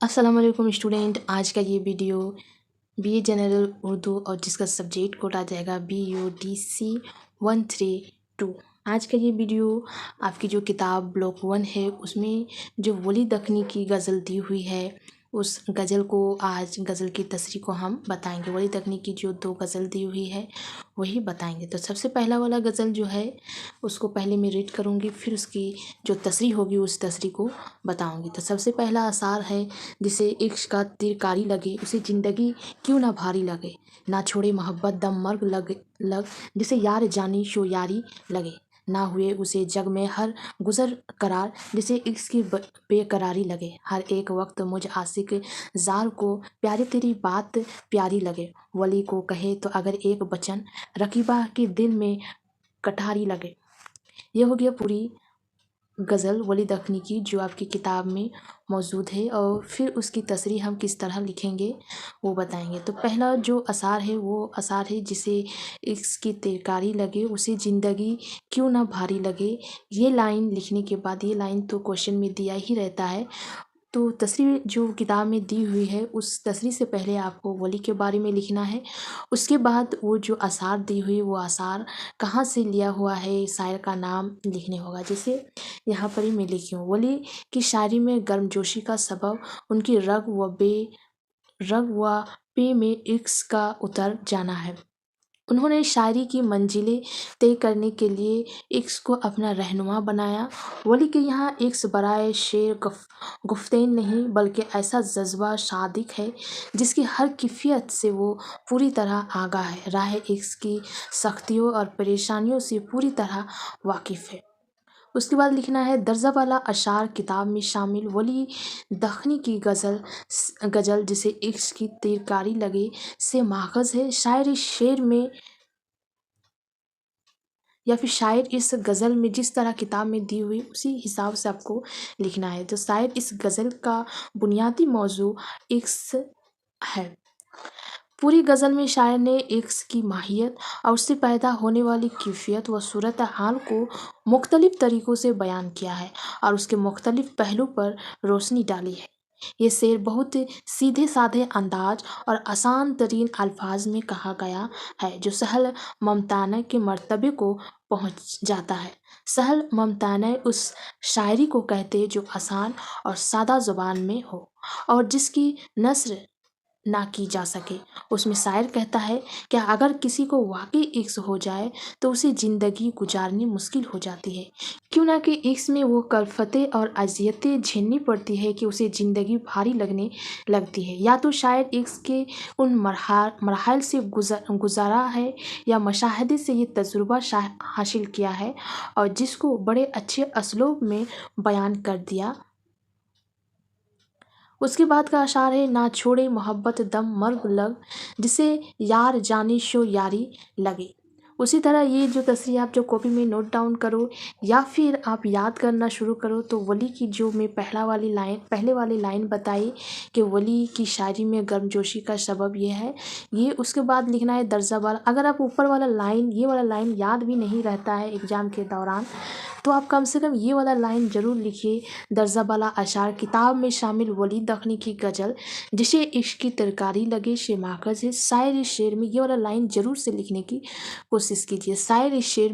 अस्सलाम वालेकुम स्टूडेंट। आज का ये वीडियो बीए जनरल उर्दू और जिसका सब्जेक्ट कोड आ जाएगा BUDC 132। आज का ये वीडियो आपकी जो किताब ब्लॉक 1 है उसमें जो वली दखनी की गज़ल दी हुई है उस गज़ल को आज गज़ल की तशरीह को हम बताएंगे। वली दखनी की जो 2 गज़ल दी हुई है वही बताएंगे। तो सबसे पहला वाला गज़ल जो है उसको पहले मैं रीड करूँगी, फिर उसकी जो तशरीह होगी उस तशरीह को बताऊँगी। तो सबसे पहला असार है, जिसे इश्क का तिरकारी लगे उसे ज़िंदगी क्यों ना भारी लगे, ना छोड़े मोहब्बत दम मर्ग लग जिसे यार जानी शो यारी लगे, ना हुए उसे जग में हर गुज़र करार जिसे इश्क की बेकरारी लगे, हर एक वक्त मुझ आशिक ज़ार को प्यारे तेरी बात प्यारी लगे, वली को कहे तो अगर एक बचन रकीबा के दिल में कटारी लगे। ये हो गया पूरी गज़ल वली दखनी की जो आपकी किताब में मौजूद है, और फिर उसकी तशरीह हम किस तरह लिखेंगे वो बताएंगे। तो पहला जो असार है वो असार है, जिसे इश्क की तिरकारी लगे उसे ज़िंदगी क्यों ना भारी लगे। ये लाइन लिखने के बाद, ये लाइन तो क्वेश्चन में दिया ही रहता है, तो तशरीह जो किताब में दी हुई है उस तशरीह से पहले आपको वली के बारे में लिखना है। उसके बाद वो जो आसार दी हुई वो आसार कहाँ से लिया हुआ है शायर का नाम लिखने होगा। जैसे यहाँ पर ही मैं लिखी हूँ, वली की शायरी में गर्मजोशी का सबब उनकी रग व पे में इश्क का उतर जाना है। उन्होंने शायरी की मंजिलें तय करने के लिए इश्क को अपना रहनुमा बनाया। वली के यहाँ इश्क बराए शेर गुफ्तैन नहीं, बल्कि ऐसा जज्बा सादिक है जिसकी हर कैफियत से वो पूरी तरह आगाह है, राह इश्क की सख्तियों और परेशानियों से पूरी तरह वाकिफ़ है। उसके बाद लिखना है, दर्जा वाला अशार किताब में शामिल वली दखनी की गज़ल जिसे इश्क की तिरकारी लगे से माखज़ है। शायर इस शेर में या फिर शायर इस गज़ल में जिस तरह किताब में दी हुई उसी हिसाब से आपको लिखना है। तो शायर इस गज़ल का बुनियादी मौजू इश्क है। पूरी गज़ल में शायर ने इश्क की माहियत और उससे पैदा होने वाली कैफियत व सूरत हाल को मुख्तलिफ तरीक़ों से बयान किया है और उसके मुख्तलिफ पहलू पर रोशनी डाली है। ये शेर बहुत सीधे साधे अंदाज और आसान तरीन अल्फाज में कहा गया है, जो सहल ममताना के मर्तबे को पहुँच जाता है। सहल ममताना उस शायरी को कहते हैं जो आसान और सादा ज़ुबान में हो और जिसकी नस्र ना की जा सके। उसमें शायर कहता है कि अगर किसी को वाकई इश्क हो जाए तो उसे ज़िंदगी गुजारनी मुश्किल हो जाती है, क्यों ना कि इश्क में वो कल्फ़तें और अज़ियतें झेलनी पड़ती है कि उसे ज़िंदगी भारी लगने लगती है। या तो शायर इश्क के उन मरहल से गुज़रा है या मुशाहदे से ये तजुर्बा हासिल किया है और जिसको बड़े अच्छे असलूब में बयान कर दिया। उसके बाद का अशार है, ना छोड़े मोहब्बत दम मर्ग लग जिसे यार जाने शो यारी लगे। उसी तरह ये जो तशरीह आप जो कॉपी में नोट डाउन करो या फिर आप याद करना शुरू करो, तो वली की जो मैं पहले वाली लाइन बताई कि वली की शायरी में गर्मजोशी का सबब ये है, ये उसके बाद लिखना है दर्जा वाला। अगर आप ऊपर वाला लाइन ये वाला लाइन याद भी नहीं रहता है एग्ज़ाम के दौरान, तो आप कम से कम ये वाला लाइन ज़रूर लिखिए, दर्जा वाला अशार किताब में शामिल वली दखनी की गज़ल जिसे इश्क की तरकारी लगे से माखज़ है। शायर इस शेर में ये वाला लाइन ज़रूर से लिखने की कोशिश कीजिए। शायर इस शेर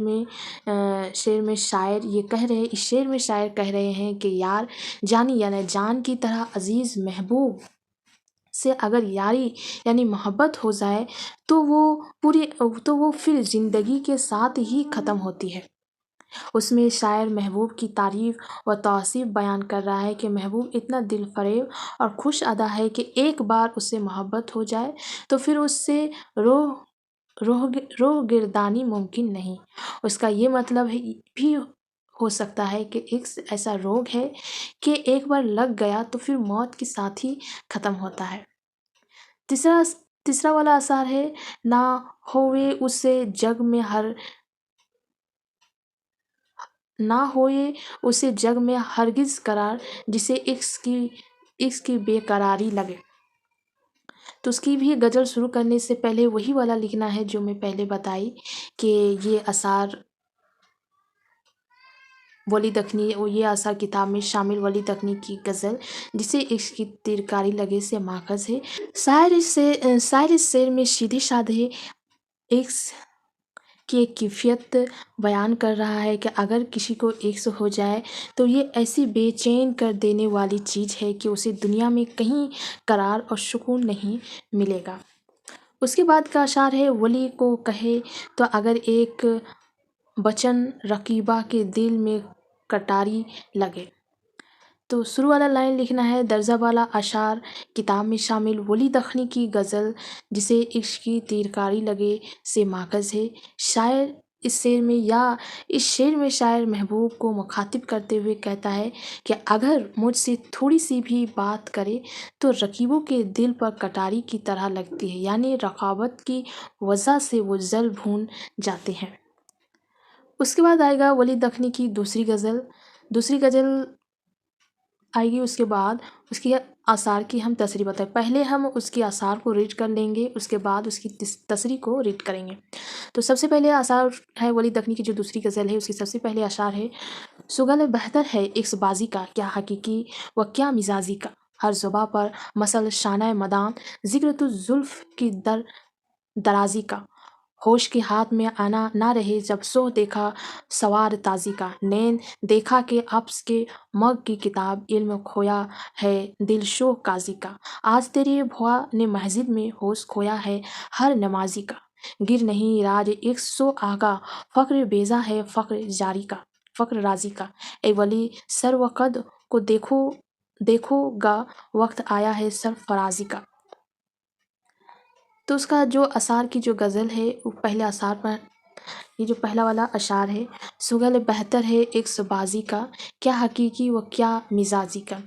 में शायर कह रहे हैं कि यार जानी यानी जान की तरह अजीज़ महबूब से अगर यारी यानी मोहब्बत हो जाए तो वो फिर ज़िंदगी के साथ ही ख़त्म होती है। उसमें शायर महबूब की तारीफ़ व तौसीफ़ बयान कर रहा है कि महबूब इतना दिलफरेब और खुश अदा है कि एक बार उससे मोहब्बत हो जाए तो फिर उससे रोह गिरदानी मुमकिन नहीं। उसका ये मतलब है भी हो सकता है कि एक ऐसा रोग है कि एक बार लग गया तो फिर मौत के साथ ही ख़त्म होता है। तीसरा वाला असर है, ना होवे उसे जग में हरगिज़ करार जिसे इश्क की बेकरारी लगे। तो उसकी भी गज़ल शुरू करने से पहले वही वाला लिखना है जो मैं पहले बताई कि ये असार वली दखनी, ये आसार किताब में शामिल वली दखनी की गज़ल जिसे इश्क की तिरकारी लगे से माखज़ है। शायर इस शेर में सीधे साधे इश्क की एक कैफियत बयान कर रहा है कि अगर किसी को इश्क हो जाए तो ये ऐसी बेचैन कर देने वाली चीज़ है कि उसे दुनिया में कहीं करार और सुकून नहीं मिलेगा। उसके बाद का अशार है, वली को कहे तो अगर एक बचन रकीबा के दिल में कटारी लगे। तो शुरू वाला लाइन लिखना है, दर्जा वाला अशार किताब में शामिल वली दखनी की गज़ल जिसे इश्क की तीरकारी लगे से माखज़ है। शायर इस शेर में शायर महबूब को मुखातिब करते हुए कहता है कि अगर मुझसे थोड़ी सी भी बात करे तो रकीबों के दिल पर कटारी की तरह लगती है, यानी रकाबत की वजह से वो जल भून जाते हैं। उसके बाद आएगा वली दखनी की दूसरी गज़ल आएगी। उसके बाद उसके आसार की हम तसरी बताएं। पहले हम उसके आसार को रीड कर लेंगे, उसके बाद उसकी तसरी को रीड करेंगे। तो सबसे पहले आसार है वली दखनी की जो दूसरी गज़ल है, उसकी सबसे पहले आसार है, सुगल बेहतर है इक्स बाजी का, क्या हकीकी व क्या मिजाजी का, हर ज़ुबां पर मसल शाना मदाम, जिक्र तो जुल्फ़ की दराजी का, होश के हाथ में आना ना रहे जब सोह देखा सवार ताजी का, नैन देखा के अप्स के मग की किताब, इल्म खोया है दिल शोह काजी का, आज तेरे भुआ ने मस्जिद में होश खोया है हर नमाजी का, गिर नहीं राज एक सो आगा, फ़क्र बेजा है फ़क्र राजी का, ए वली सर व कद को देखोगा वक्त आया है सरफराजी का। तो उसका जो अशार की जो गज़ल है वो पहले अशार पर, ये जो पहला वाला अशार है, सुगल बेहतर है एक बाजी का, क्या हकीकी व क्या मिजाजी का।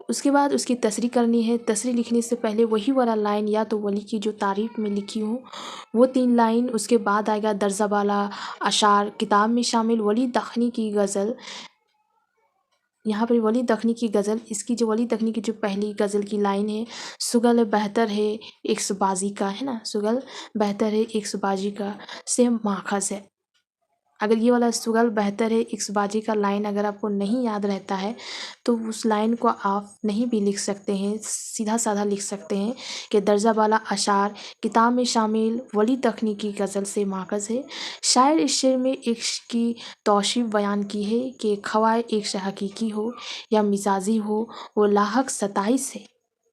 उसके बाद उसकी तसरी करनी है। तसरी लिखने से पहले वही वाला लाइन या तो वली की जो तारीफ़ में लिखी हूँ वो 3 लाइन, उसके बाद आएगा दर्जा वाला अशार किताब में शामिल वली दखनी की गज़ल। यहाँ पर वली दखनी की गज़ल, इसकी जो वली दखनी की जो पहली गज़ल की लाइन है, सुगल बेहतर है इक्स बाजी का, है ना, सुगल बेहतर है इक्स बाजी का से माखज़ है। अगर ये वाला सुगल बेहतर है इक्स बाजी का लाइन अगर आपको नहीं याद रहता है तो उस लाइन को आप नहीं भी लिख सकते हैं, सीधा साधा लिख सकते हैं कि दर्जा वाला अशार किताब में शामिल वली दखनी की गज़ल से माखज़ है। शायर इस शेर में इश्क की तौसीफ़ बयान की है कि ख्वाह इश्क हकीकी हो या मिजाजी हो वो लाहक सताइस है,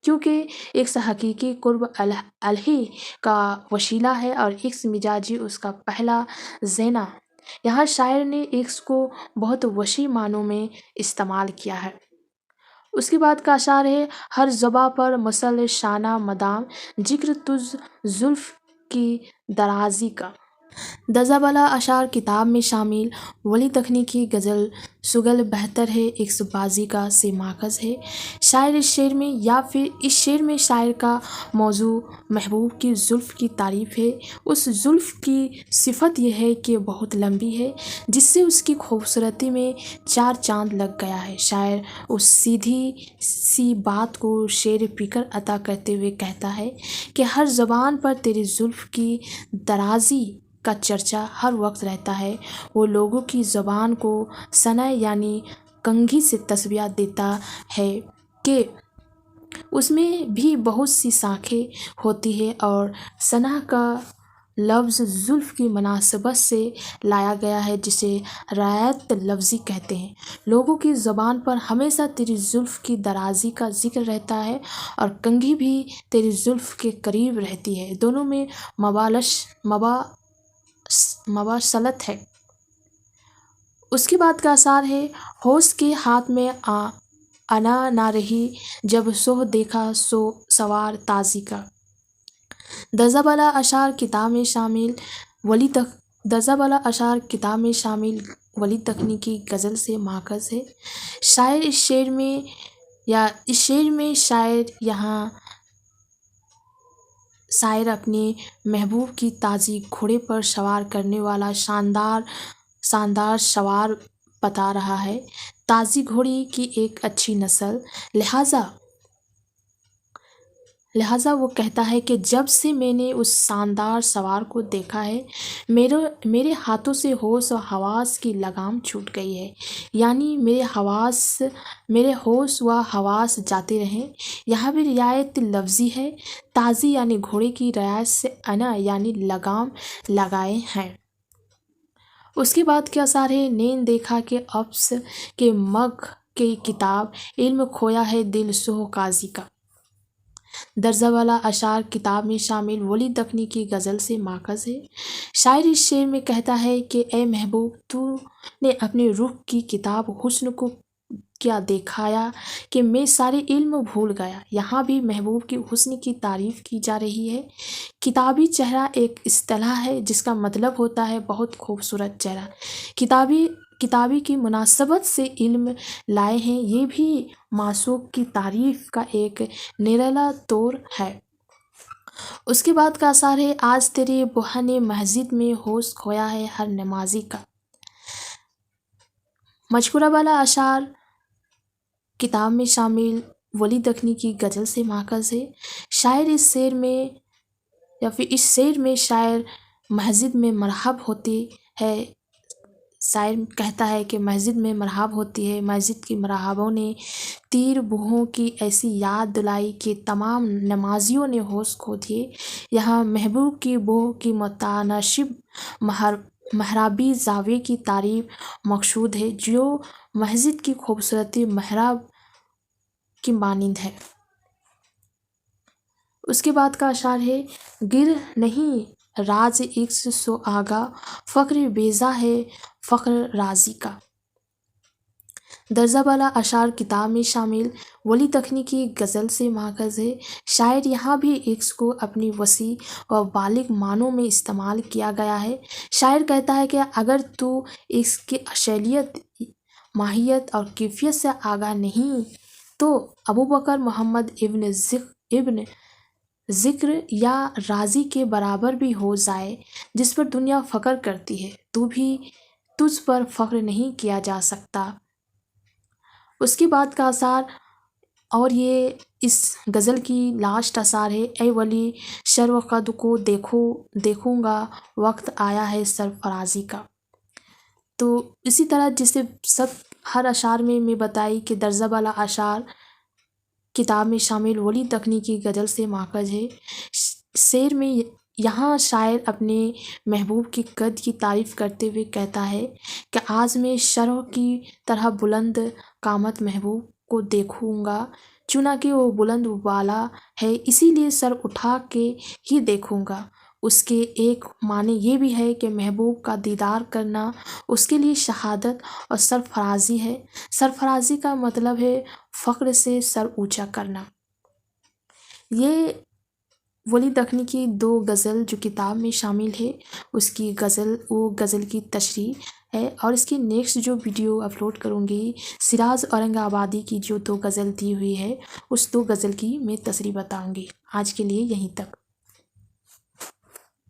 क्योंकि इश्क हकीकी कुर्ब अलही का वसीला है और इश्क मिजाजी उसका पहला ज़ैना। यहाँ शायर ने इश्क को बहुत वसी मानों में इस्तेमाल किया है। उसके बाद का अशार है, हर ज़ुबां पर मसल शाना मदाम, जिक्र तुझ जुल्फ़ की दराजी का। दर्जा वाला अशार किताब में शामिल वली दखनी की गज़ल सुगल बेहतर है इक्स बाजी का से माखज़ है। शायर इस शेर में शायर का मौजू महबूब की जुल्फ़ की तारीफ़ है। उस जुल्फ़ की सिफत यह है कि बहुत लंबी है जिससे उसकी खूबसूरती में 4 चांद लग गया है। शायर उस सीधी सी बात को शेर पीकर अता करते हुए कहता है कि हर ज़बान पर तेरी जुल्फ़ की दराज़ी का चर्चा हर वक्त रहता है। वो लोगों की ज़बान को सना यानी कंघी से तस्बिया देता है कि उसमें भी बहुत सी शाखें होती है और सना का लफ्ज़ जुल्फ़ की मुनासबत से लाया गया है जिसे रायत लफ्ज़ी कहते हैं। लोगों की ज़बान पर हमेशा तेरी जुल्फ़ की दराज़ी का जिक्र रहता है और कंघी भी तेरी जुल्फ़ के करीब रहती है। दोनों में मवासलत है। उसके बाद का अशार है, होश के हाथ में आना ना रही जब सोह देखा सो सवार ताजी का। दर्जा वाला अशार किताब में शामिल वली दखनी की गज़ल से माखज़ है। शायर इस शेर में शायर अपने महबूब की ताज़ी घोड़े पर सवार करने वाला शानदार सवार बता रहा है। ताज़ी घोड़ी की एक अच्छी नस्ल, لہٰذا وہ کہتا ہے کہ جب سے میں نے اس شاندار سوار کو دیکھا ہے میرے ہاتھوں سے ہوش و حواس کی لگام چھوٹ گئی ہے، یعنی میرے ہوش و حواس جاتے رہیں۔ یہاں بھی رعایت لفظی ہے، تازی یعنی گھوڑے کی رعایت سے انا یعنی لگام لگائے ہیں۔ اس کے بعد کے آثار ہے نیند دیکھا کہ ابس کے مغ کی کتاب، علم کھویا ہے دل سوہ قاضی کا۔ درجہ والا اشعار کتاب میں شامل ولی دکنی کی غزل سے ماخذ ہے۔ شاعر اس شعر میں کہتا ہے کہ اے محبوب، تو نے اپنے رخ کی کتاب حسن کو کیا دکھایا کہ میں سارے علم بھول گیا۔ یہاں بھی محبوب کی حسن کی تعریف کی جا رہی ہے۔ کتابی چہرہ ایک اصطلاح ہے جس کا مطلب ہوتا ہے بہت خوبصورت چہرہ۔ کتابی کی مناسبت سے علم لائے ہیں، یہ بھی معشوق کی تعریف کا ایک نرالا طور ہے۔ اس کے بعد کا آثار ہے آج تیرے بہن مسجد میں ہوش کھویا ہے ہر نمازی کا۔ مذکورہ والا اشعار کتاب میں شامل ولی دکنی کی غزل سے ماخذ ہے۔ اس شعر میں شاعر مسجد میں مرحب ہوتی ہے، شاعر کہتا ہے کہ مسجد میں مرحب ہوتی ہے، مسجد کی مرحبوں نے تیر بوہوں کی ایسی یاد دلائی کہ تمام نمازیوں نے ہوش کھو دیے۔ یہاں محبوب کی بوہ کی متناسب محرابی زاویے کی تعریف مقصود ہے جو مسجد کی خوبصورتی محراب کی مانند ہے۔ اس کے بعد کا اشعار ہے گر نہیں راز عشق سو آگاہ، فخر بیضا ہے فخر رازی کا۔ درجہ بالا اشعار کتاب میں شامل ولی دکنی کی غزل سے ماخذ ہے۔ شاعر یہاں بھی عشق کو اپنی وسیع و بالغ معنوں میں استعمال کیا گیا ہے۔ شاعر کہتا ہے کہ اگر تو عشق کی اصلیت، ماہیت اور کیفیت سے آگاہ نہیں تو ابوبکر محمد ابن ذکر یا رازی کے برابر بھی ہو جائے جس پر دنیا فخر کرتی ہے، تو بھی تجھ پر فخر نہیں کیا جا سکتا۔ اس کے بعد کا آثار اور یہ اس غزل کی لاسٹ آثار ہے اے ولی شرو قد کو دیکھوں گا وقت آیا ہے سرفرازی کا۔ تو اسی طرح جسے ہر اشعار میں بتائی کہ درجہ بالا اشعار کتاب میں شامل ولی دکنی کی غزل سے ماخذ ہے۔ شعر میں یہاں شاعر اپنے محبوب کی قد کی تعریف کرتے ہوئے کہتا ہے کہ آج میں شرح کی طرح بلند قامت محبوب کو دیکھوں گا، چنانکہ وہ بلند بالا ہے اسی لیے سر اٹھا کے ہی دیکھوں گا۔ اس کے ایک معنی یہ بھی ہے کہ محبوب کا دیدار کرنا اس کے لیے شہادت اور سرفرازی ہے۔ سرفرازی کا مطلب ہے فخر سے سر اونچا کرنا۔ یہ ولی دکنی کی 2 غزل جو کتاب میں شامل ہے اس کی غزل کی تشریح ہے، اور اس کی نیکسٹ جو ویڈیو اپلوڈ کروں گی سراج اورنگ آبادی کی جو 2 غزل دی ہوئی ہے اس 2 غزل کی میں تشریح بتاؤں گی۔ آج کے لیے یہیں تک۔